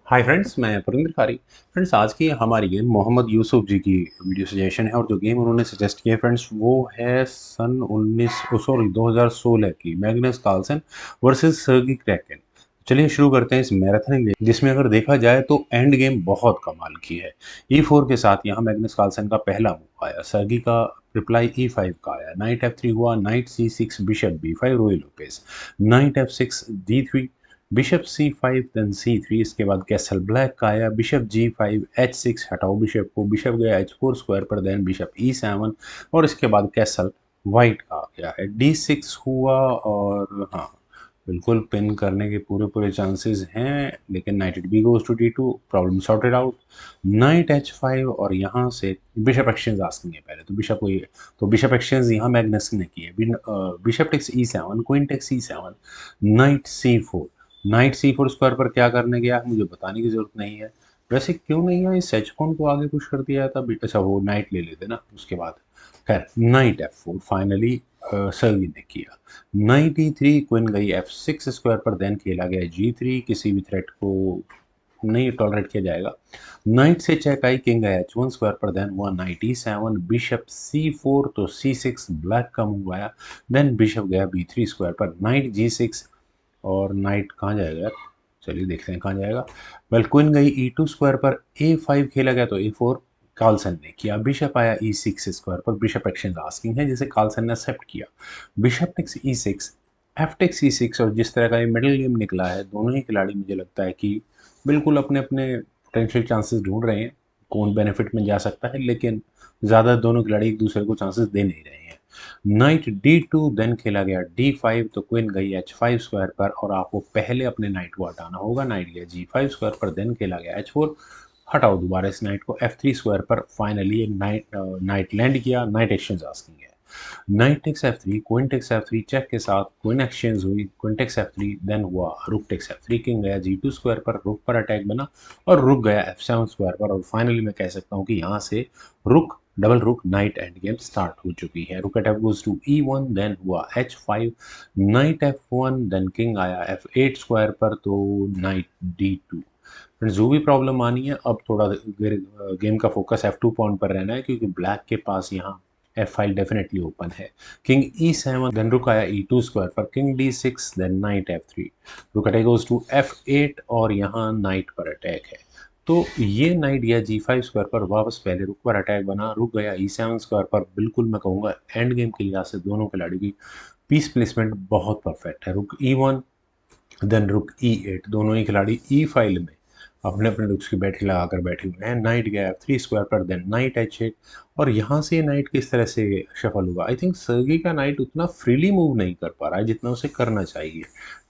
Hi friends, मैं परिंदर खारी। Friends, आज की हमारी गेम मोहम्मद यूसुफ जी की वीडियो सजेशन है और जो गेम उन्होंने सजेस्ट किया है फ्रेंड्स वो है सन 2016 की मैग्नस कार्लसन वर्सेस सर्गी क्रैकेन। चलिए शुरू करते हैं इस मैराथन गेम जिसमें अगर देखा जाए तो एंड गेम बहुत कमाल की है। E4 के साथ यहाँ मैग्नस कार्लसन का पहला मूव आया, सर्गी का रिप्लाई E5 का आया, नाइट F3 हुआ, नाइट C6 बिशप B5 रोई Lopez, night F6 D3 bishop C5 then C3, इसके बाद कैसल ब्लैक का आया, बिशप G5 H6 हटाओ बिशप को, बिशप गया H4 स्क्वायर पर, देन बिशप E7 और इसके बाद कैसल वाइट का आ गया है, D6 हुआ और हाँ बिल्कुल पिन करने के पूरे पूरे चांसेस हैं, लेकिन knight B goes to D2, problem sorted out, knight H5 और यहाँ से बिशप एक्सचेंज आस्किंग है पहले तो बिशप को ये, तो बिशप एक्सचेंज यहाँ मैग्नस ने की है, bishop takes E7, queen takes E7, knight C4, knight C4 square पर क्या करने गया मुझे बताने की जरूरत नहीं है। वैसे क्यों नहीं है, इस एच पॉन को आगे पुश कर दिया था, अच्छा वो नाइट ले लेते ना उसके बाद। खैर नाइट F4 फाइनली सर्गी ने किया, नाइट E3, क्वीन गई F6 स्क्वायर पर, देन खेला गया G3, किसी भी थ्रेट को नहीं टॉलरेट किया जाएगा, नाइट से चेक आई, किंग गया H1 स्क्वायर पर, देन हुआ नाइट E7, बिशप C4 तो C6 ब्लैक का मूव आया, देन बिशप गया B3 स्क्वायर पर, नाइट G6 और नाइट कहाँ जाएगा यार, चलिए देखते हैं कहाँ जाएगा। वेल क्वीन गई E2 स्क्वायर पर, A5 खेला गया तो A4 कार्लसन ने किया, बिशप आया E6 स्क्वायर पर, बिशप एक्सचेंज आस्किंग है जिसे कार्लसन ने एक्सेप्ट किया, bishop takes E6, F takes E6 और जिस तरह का ये मिडिल गेम निकला है दोनों ही खिलाड़ी मुझे लगता है कि बिल्कुल अपने अपने पोटेंशियल चांसेस ढूंढ रहे हैं कौन बेनिफिट में जा सकता है, लेकिन ज़्यादा दोनों खिलाड़ी एक दूसरे को चांसेस दे नहीं रहे हैं। नाइट D2 देन खेला गया D5 तो क्वीन गई H5 स्क्वायर पर और आपको पहले अपने नाइट को हटाना होगा, नाइट गया G5 स्क्वायर पर, देन खेला गया H4, हटाओ दोबारा इस नाइट को F3 स्क्वायर पर, फाइनली एक नाइट लैंड किया, नाइट एक्सचेंज आस्किंग है, knight takes F3, queen takes F3 check के साथ क्वीन एक्सचेंज हुई, क्वीन टेक्स F3 देन हुआ रुक टेक्स F3, किंग गया G2 स्क्वायर पर, रुक पर अटैक बना और रुक गया F7 स्क्वायर पर और फाइनली मैं कह सकता हूँ कि यहाँ से रुक डबल रुक नाइट एंड गेम स्टार्ट हो चुकी है। Rook at F goes to E1 then हुआ H5, night F1 then king आया F8 स्क्वायर पर तो नाइट D2। जो भी प्रॉब्लम आनी है अब थोड़ा गेम का फोकस F2 पॉइंट पर रहना है क्योंकि ब्लैक के पास यहाँ F5 डेफिनेटली ओपन है, किंग E7 देन रुक आया E2 स्क्वायर पर, king D6 then night F3, रुक अटैक गोज टू F8 और यहाँ नाइट पर अटैक है, तो ये नाइट गया G5 स्क्वायर पर, वापस पहले रुक पर अटैक बना, रुक गया E7 स्क्वायर पर, बिल्कुल मैं कहूँगा एंड गेम के लिहाज से दोनों खिलाड़ी की पीस प्लेसमेंट बहुत परफेक्ट है, रुक E1 देन रुक E8, दोनों ही खिलाड़ी E5 में अपने अपने रुक्स की बैटरी लगाकर बैठे हुए हैं, नाइट गया F3 स्क्वायर पर, देन नाइट H8 और यहाँ से नाइट किस तरह से शफल हुआ, आई थिंक सर्गी का नाइट उतना फ्रीली मूव नहीं कर पा रहा है जितना उसे करना चाहिए।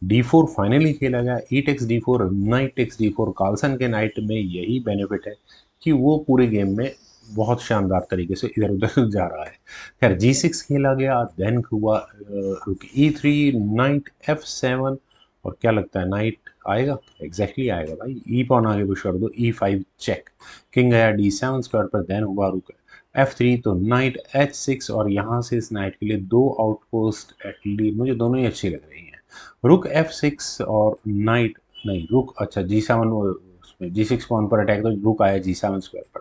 D4 फाइनली खेला गया, E takes D4, knight takes D4, Carlsen के नाइट में यही बेनिफिट है कि वो पूरे गेम में बहुत शानदार तरीके से इधर उधर जा रहा है। खैर G6 खेला गया, देन हुआ रुक E3, नाइट F7 और क्या लगता है नाइट आएगा, एग्जैक्टली आएगा भाई, ई पॉन आगे पुश कर दो, E5 चेक, किंग गया D7 स्क्वायर पर, देन हुआ रुक F3 तो नाइट H6 और यहाँ से इस नाइट के लिए दो आउटपोस्ट एटलीस्ट मुझे दोनों ही अच्छी लग रही हैं, रुक F6 और नाइट नहीं रुक, अच्छा G7 उसमें G6 पॉन पर अटैक तो रुक आया G7 स्क्वायर पर,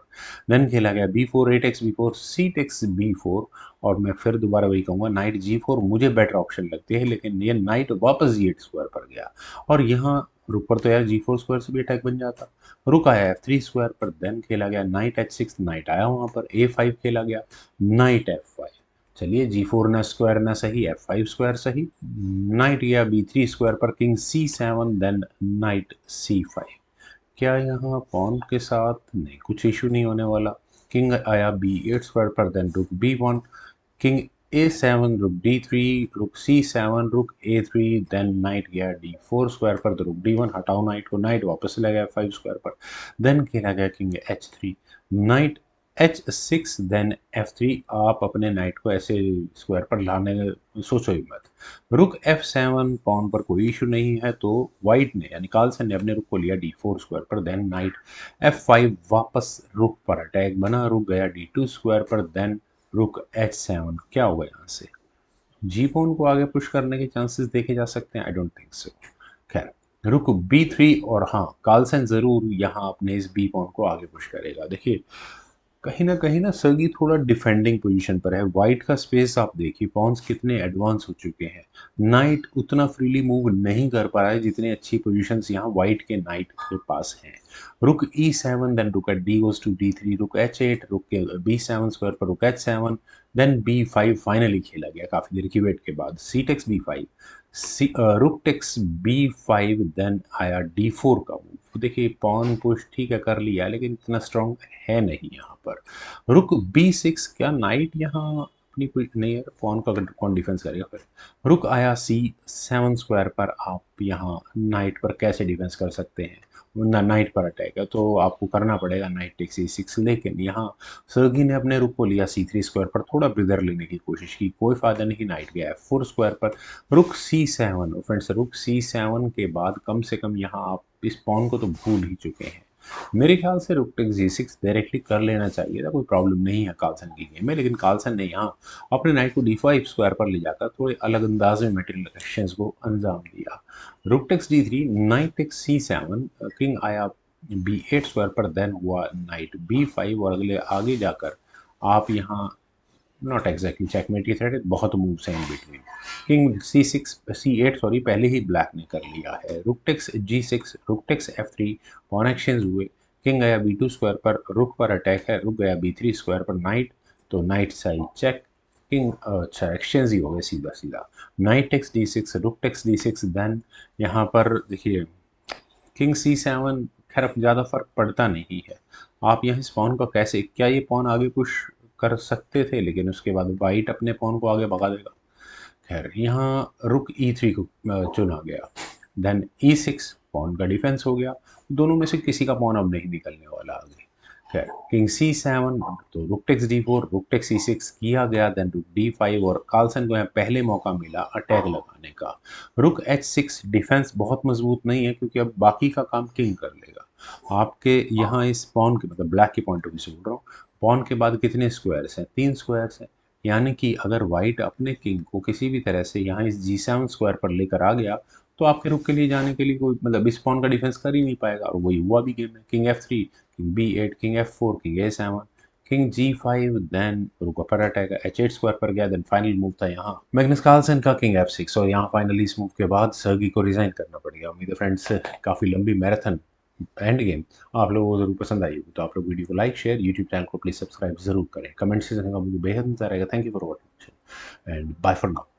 देन खेला गया B4, A takes B4, C takes B4 और मैं फिर दोबारा वही कहूँगा नाइट G4 मुझे बेटर ऑप्शन लगती है, लेकिन ये नाइट वापस G8 स्क्वायर पर गया और यहाँ रुक पर तो यार G4 स्क्वायर से भी अटैक बन जाता, रुक आया F3 स्क्वायर पर, देन खेला गया नाइट H6, नाइट आया वहाँ पर, A5 खेला गया, नाइट F5, चलिए G4 ना स्क्वायर ना सही, F5 स्क्वायर सही, नाइट गया B3 स्क्वायर पर, king C7 then night C5, क्या यहाँ पॉन के साथ नहीं कुछ इशू नहीं होने वाला, किंग आया B8 स्क्वायर पर, देन रुक B1, किंग A7, रुक D3, रुक C7, रुक A3, देन नाइट गया D4 स्क्वायर पर, तो रुक D1 हटाओ नाइट को, नाइट वापस चला गया F5 स्क्वायर पर, देन खेला गया king H3, night H6 then F3, आप अपने नाइट को ऐसे स्क्वायर पर लाने सोचो ही मत, रुक F7 पॉन पर कोई इशू नहीं है, तो वाइट ने यानी कार्लसन ने अपने रुक को लिया D4 स्क्वायर पर, देन नाइट F5 वापस रुक पर अटैक बना, रुक गया D2 स्क्वायर पर, देन रुक H7, क्या होगा यहाँ से जी पॉन को आगे पुश करने के चांसेस देखे जा सकते हैं, आई डोंट थिंक सो। खैर रुक B3 और हाँ, कार्लसन ज़रूर यहाँ अपने इस बी पॉन को आगे पुश करेगा। देखिए, कहीं न सर्गी थोड़ा डिफेंडिंग पोज़ीशन पर है। व्हाइट का स्पेस आप देखिए, पॉन्स कितने एडवांस हो चुके हैं। नाइट उतना फ्रीली मूव नहीं कर पा रहा है, जितनी अच्छी पोज़ीशंस यहाँ व्हाइट के नाइट के पास हैं। रुक E7 देन रुक eight D goes to D3, रुक H8, रुक के B7 स्क्वायर पर रुक H7, देन B5 फाइनली खेला गया काफ़ी देर की वेट के बाद। C takes B5, rook takes B5 then आया D4 का मूव। देखिए पॉन पुश ठीक है कर लिया, लेकिन इतना स्ट्रॉन्ग है नहीं यहाँ पर। रुक B6, क्या नाइट यहाँ अपनी नहीं है, पॉन का कौन डिफेंस करेगा फिर। रुक आया C7 स्क्वायर पर, आप यहाँ नाइट पर कैसे डिफेंस कर सकते हैं। नाइट पर अटैक है तो आपको करना पड़ेगा नाइट टेक्स C6, लेकिन यहाँ सर्गी ने अपने रुक को लिया C3 स्क्वायर पर, थोड़ा ब्रिदर लेने की कोशिश की, कोई फायदा नहीं। नाइट गया F4 स्क्वायर पर, रुक C7। फ्रेंड्स रुक C7 के बाद कम से कम यहाँ आप इस पॉन को तो भूल ही चुके हैं। मेरे ख्याल से रुक टेक G6 डायरेक्टली कर लेना चाहिए था, कोई प्रॉब्लम नहीं है कार्लसन की गेम में, लेकिन कार्लसन ने यहाँ अपने नाइट को D5 स्क्वायर पर ले जाकर थोड़े अलग अंदाज में मटेरियल एक्शंस को अंजाम दिया। Rook takes D3, knight takes C7, king आया B8 स्क्वायर पर, देन हुआ नाइट B5 और अगले आगे जाकर आप यहाँ नॉट एग्जैक्टली चेकमेट की थ्रेट, बहुत मूव्स हैं in between. King C8 sorry पहले ही ब्लैक ने कर लिया है। रुक takes G6, rook takes F3, pawn exchange हुए। किंग गया B2 स्क्वायर पर, रुक पर अटैक है, रुक गया B3 स्क्वायर पर नाइट, तो नाइट साइड चेक। किंग अच्छा एक्सचेंज ही हो गया सीधा सीधा। Knight takes D6, rook takes D6, then यहाँ पर देखिए किंग C7, खैर अब ज़्यादा फर्क पड़ता नहीं है। आप यहाँ इस पॉन का कैसे, क्या ये पॉन आगे पुश कर सकते थे, लेकिन उसके बाद वाइट अपने पॉन को आगे भगा देगा। खैर यहाँ रुक E3 को चुना गया, देन E6, पॉन का डिफेंस हो गया। दोनों में से किसी का पॉन अब नहीं निकलने वाला आगे। खैर किंग C7, तो rook takes D4, rook takes C6 किया गया, देन रुक D5 और कार्लसन को यहाँ पहले मौका मिला अटैक लगाने का। रुक H6, डिफेंस बहुत मजबूत नहीं है क्योंकि अब बाकी का काम किंग कर लेगा। आपके यहाँ इस पॉन के मतलब ब्लैक के पॉइंट ऑफ व्यू से बोल रहा हूँ, पॉन के बाद कितने स्क्वायर्स हैं, 3 स्क्वायर्स हैं। यानी कि अगर वाइट अपने किंग को किसी भी तरह से यहाँ इस G7 स्क्वायर पर लेकर आ गया, तो आपके रुक के लिए जाने के लिए कोई मतलब इस पॉन का डिफेंस कर ही नहीं पाएगा, और वही हुआ भी गेम में। King F3, king B8, king F4, king A7, king G5, then rook पर अटैक H8 स्क्वायर पर गया, देन फाइनल मूव था यहाँ मैग्नस कार्लसन का किंग F6, और यहाँ फाइनली इस मूव के बाद सर्गी को रिजाइन करना पड़ेगा। उम्मीद है फ्रेंड्स काफ़ी लंबी मैराथन एंड गेम आप लोगों को जरूर पसंद आई होगी, तो आप लोग वीडियो को लाइक शेयर, यूट्यूब चैनल को प्लीज सब्सक्राइब जरूर करें। कमेंट सेक्शन का मुझे बेहद इंतजार रहेगा। Thank you for watching and bye for now.